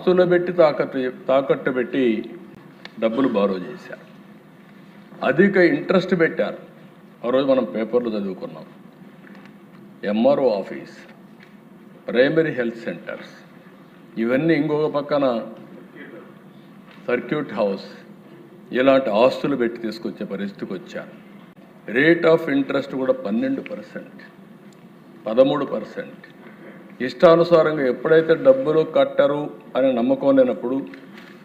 ఆస్తులు పెట్టి తాకట్టు పెట్టి డబ్బులు బారో చేశారు. అధిక ఇంట్రెస్ట్ పెట్టారు. ఆ రోజు మనం పేపర్లో చదువుకున్నాం. MRO office, primary health centres, ఇవన్నీ ఇంకొక పక్కన సర్క్యూట్ హౌస్, ఇలాంటి ఆస్తులు పెట్టి తీసుకొచ్చే పరిస్థితికి వచ్చారు. రేట్ ఆఫ్ ఇంట్రెస్ట్ కూడా 12%, 13%. ఇష్టానుసారంగా ఎప్పుడైతే డబ్బులు కట్టరు అనే నమ్మకం లేనప్పుడు,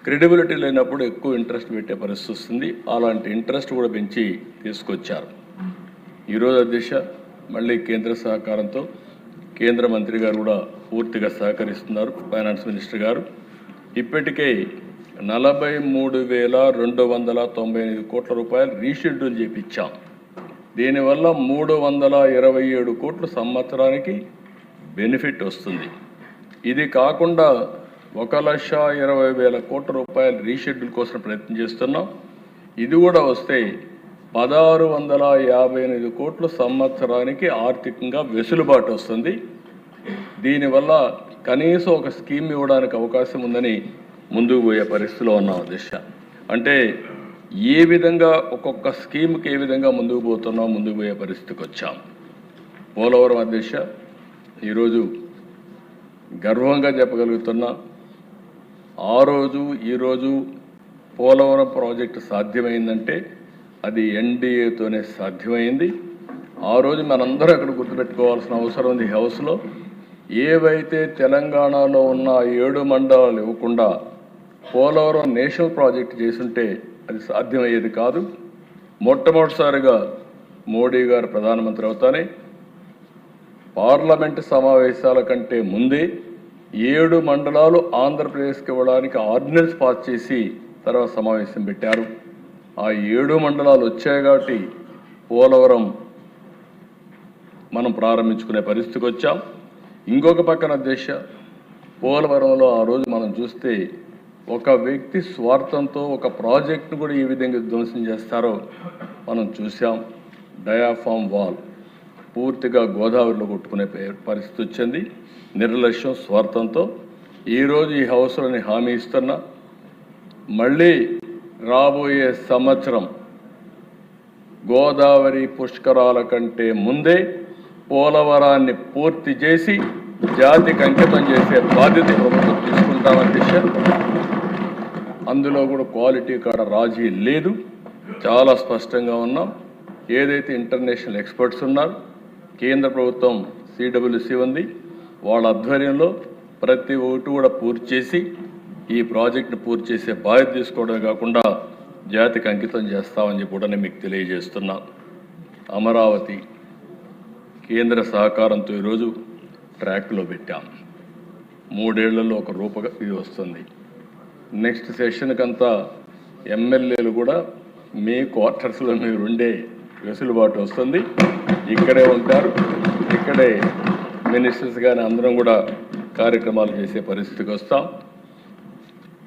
క్రెడిబిలిటీ లేనప్పుడు ఎక్కువ ఇంట్రెస్ట్ పెట్టే పరిస్థితి వస్తుంది. అలాంటి ఇంట్రెస్ట్ కూడా పెంచి తీసుకొచ్చారు. ఈరోజు అధ్యక్ష మళ్ళీ కేంద్ర సహకారంతో కేంద్ర మంత్రి గారు కూడా పూర్తిగా సహకరిస్తున్నారు. ఫైనాన్స్ మినిస్టర్ గారు ఇప్పటికే 43,298 కోట్ల రూపాయలు రీషెడ్యూల్ చేయించాం. దీనివల్ల 327 కోట్లు సంవత్సరానికి బెనిఫిట్ వస్తుంది. ఇది కాకుండా 1,20,000 కోట్ల రూపాయలు రీషెడ్యూల్ కోసం ప్రయత్నం చేస్తున్నాం. ఇది కూడా వస్తే 1,658 కోట్లు సంవత్సరానికి ఆర్థికంగా వెసులుబాటు వస్తుంది. దీనివల్ల కనీసం ఒక స్కీమ్ ఇవ్వడానికి అవకాశం ఉందని ముందుకు పోయే పరిస్థితిలో ఉన్నాం అధ్యక్ష. అంటే ఏ విధంగా ఒక్కొక్క స్కీమ్కి ఏ విధంగా ముందుకు పోతున్నాం, ముందుకు పోయే పరిస్థితికి వచ్చాం. పోలవరం అధ్యక్ష ఈరోజు గర్వంగా చెప్పగలుగుతున్నా, ఆ రోజు ఈరోజు పోలవరం ప్రాజెక్టు సాధ్యమైందంటే అది ఎన్డీఏతోనే సాధ్యమైంది. ఆ రోజు మనందరం అక్కడ గుర్తుపెట్టుకోవాల్సిన అవసరం ఉంది. హౌస్లో ఏవైతే తెలంగాణలో ఉన్న 7 మండలాలు ఇవ్వకుండా పోలవరం నేషనల్ ప్రాజెక్టు చేసుంటే అది సాధ్యమయ్యేది కాదు. మొట్టమొదటిసారిగా మోడీ గారు ప్రధానమంత్రి అవుతానే పార్లమెంటు సమావేశాల కంటే ముందే 7 మండలాలు ఆంధ్రప్రదేశ్కి ఇవ్వడానికి ఆర్డినెన్స్ పాస్ చేసి తర్వాత సమావేశం పెట్టారు. ఆ 7 మండలాలు వచ్చాయి కాబట్టి పోలవరం మనం ప్రారంభించుకునే పరిస్థితికి వచ్చాం. ఇంకొక పక్కన అధ్యక్ష పోలవరంలో ఆ రోజు మనం చూస్తే ఒక వ్యక్తి స్వార్థంతో ఒక ప్రాజెక్టును కూడా ఏ విధంగా ధ్వంసం చేస్తారో మనం చూసాం. డయాఫామ్ వాల్ పూర్తిగా గోదావరిలో కొట్టుకునే పరిస్థితి వచ్చింది. నిర్లక్ష్యం, స్వార్థంతో. ఈరోజు ఈ హౌస్లోని హామీ ఇస్తున్నా, మళ్ళీ రాబోయే సంవత్సరం గోదావరి పుష్కరాల కంటే ముందే పోలవరాన్ని పూర్తి చేసి జాతికి అంకితం చేసే బాధ్యత ప్రభుత్వం తీసుకుంటామని దిశ. అందులో కూడా క్వాలిటీ కాడ రాజీ లేదు. చాలా స్పష్టంగా ఉన్నాం. ఏదైతే ఇంటర్నేషనల్ ఎక్స్పర్ట్స్ ఉన్నారు, కేంద్ర ప్రభుత్వం సిడబ్ల్యూసి ఉంది, వాళ్ళ ఆధ్వర్యంలో ప్రతి ఒక్కటి కూడా పూర్తి చేసి ఈ ప్రాజెక్టును పూర్తి చేసే బాధ్యత తీసుకోవడమే కాకుండా జాతికి అంకితం చేస్తామని చెప్పి కూడా నేను మీకు తెలియజేస్తున్నా. అమరావతి కేంద్ర సహకారంతో ఈరోజు ట్రాక్లో పెట్టాం. 3 ఏళ్లలో ఒక ఇది వస్తుంది. నెక్స్ట్ సెషన్కంతా ఎమ్మెల్యేలు కూడా మీ క్వార్టర్స్లో మీరు ఉండే వెసులుబాటు వస్తుంది. ఇక్కడే ఉంటారు, ఇక్కడే మినిస్టర్స్ కానీ అందరం కూడా కార్యక్రమాలు చేసే పరిస్థితికి వస్తాం.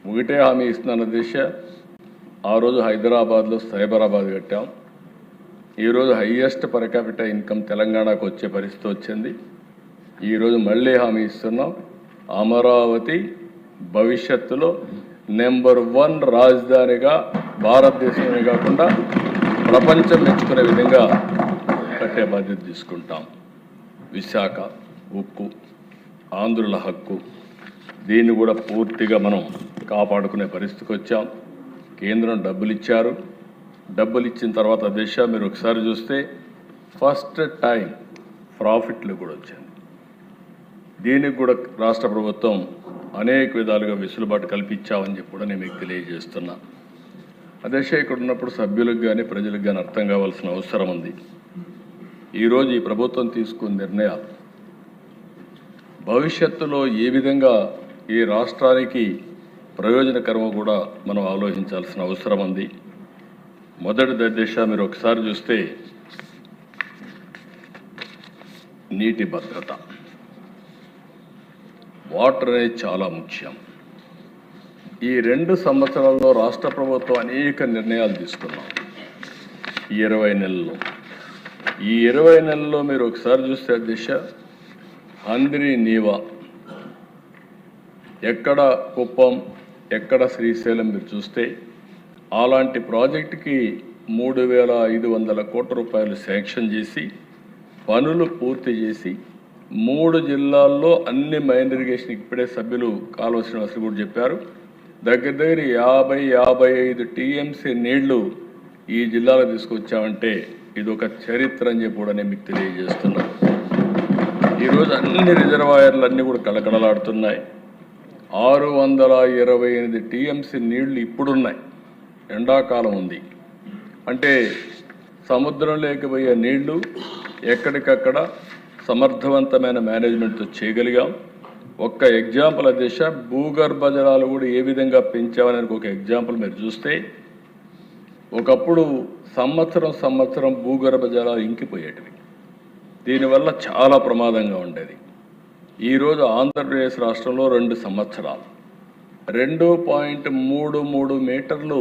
ఒకటే హామీ ఇస్తున్నాను దిశ. ఆ రోజు హైదరాబాద్లో సైబరాబాద్ కట్టాం. ఈరోజు హయ్యెస్ట్ పర్ క్యాపిటల్ ఇన్కమ్ తెలంగాణకు వచ్చే పరిస్థితి వచ్చింది. ఈరోజు మళ్ళీ హామీ ఇస్తున్నాం, అమరావతి భవిష్యత్తులో నెంబర్ 1 రాజధానిగా భారతదేశమే కాకుండా ప్రపంచం మెచ్చుకునే విధంగా కట్టే బాధ్యత తీసుకుంటాం. విశాఖ ఉక్కు ఆంధ్రుల హక్కు, దీన్ని కూడా పూర్తిగా మనం కాపాడుకునే పరిస్థితికి వచ్చాం. కేంద్రం డబ్బులు ఇచ్చారు. డబ్బులు ఇచ్చిన తర్వాత దిశ మీరు ఒకసారి చూస్తే ఫస్ట్ టైం ప్రాఫిట్లు కూడా వచ్చింది. దీనికి కూడా రాష్ట్ర ప్రభుత్వం అనేక విధాలుగా వెసులుబాటు కల్పించామని చెప్పి కూడా నేను మీకు తెలియజేస్తున్నా. అధ్యక్ష ఇక్కడ ఉన్నప్పుడు సభ్యులకు కానీ ప్రజలకు కానీ అర్థం కావాల్సిన అవసరం ఉంది. ఈరోజు ఈ ప్రభుత్వం తీసుకున్న నిర్ణయాలు భవిష్యత్తులో ఏ విధంగా ఈ రాష్ట్రానికి ప్రయోజనకరమో కూడా మనం ఆలోచించాల్సిన అవసరం ఉంది. మొదటి దశ మీరు ఒకసారి చూస్తే నీటి భద్రత, వాటర్ అనేది చాలా ముఖ్యం. ఈ 2 సంవత్సరాల్లో రాష్ట్ర ప్రభుత్వం అనేక నిర్ణయాలు తీసుకున్నాం. ఈ 20 నెలల్లో మీరు ఒకసారి చూస్తే దిశ హంద్రీ నీవా ఎక్కడ కుప్పం, ఎక్కడ శ్రీశైలం మీరు చూస్తే అలాంటి ప్రాజెక్టుకి 3,500 కోట్ల రూపాయలు శాంక్షన్ చేసి పనులు పూర్తి చేసి 3 జిల్లాల్లో అన్ని మైన్ ఇరిగేషన్ ఇప్పుడే సభ్యులు కాలువ శ్రీనివాసులు కూడా చెప్పారు. దగ్గర 50-55 టీఎంసీ నీళ్లు ఈ జిల్లాలో తీసుకొచ్చామంటే ఇది ఒక చరిత్ర అని చెప్పి కూడా నేను మీకు తెలియజేస్తున్నాను. ఈరోజు అన్ని రిజర్వాయర్లు అన్నీ కూడా కళకళలాడుతున్నాయి. 628 టీఎంసీ నీళ్లు ఇప్పుడున్నాయి. ఎండాకాలం ఉంది అంటే సముద్రంలోకి పోయే నీళ్లు ఎక్కడికక్కడ సమర్థవంతమైన మేనేజ్మెంట్తో చేయగలిగాం. ఒక్క ఎగ్జాంపుల్ అధ్యక్ష, భూగర్భ జలాలు కూడా ఏ విధంగా పెంచామని ఒక ఎగ్జాంపుల్ మీరు చూస్తే ఒకప్పుడు సంవత్సరం భూగర్భ జలాలు ఇంకిపోయేటివి. దీనివల్ల చాలా ప్రమాదంగా ఉండేది. ఈరోజు ఆంధ్రప్రదేశ్ రాష్ట్రంలో 2 సంవత్సరాలు 2.33 మీటర్లు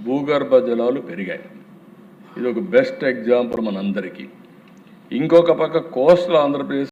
భూగర్భ జలాలు పెరిగాయి. ఇది ఒక బెస్ట్ ఎగ్జాంపుల్ మనందరికీ. ఇంకొక పక్క కోస్టల్ ఆంధ్రప్రదేశ్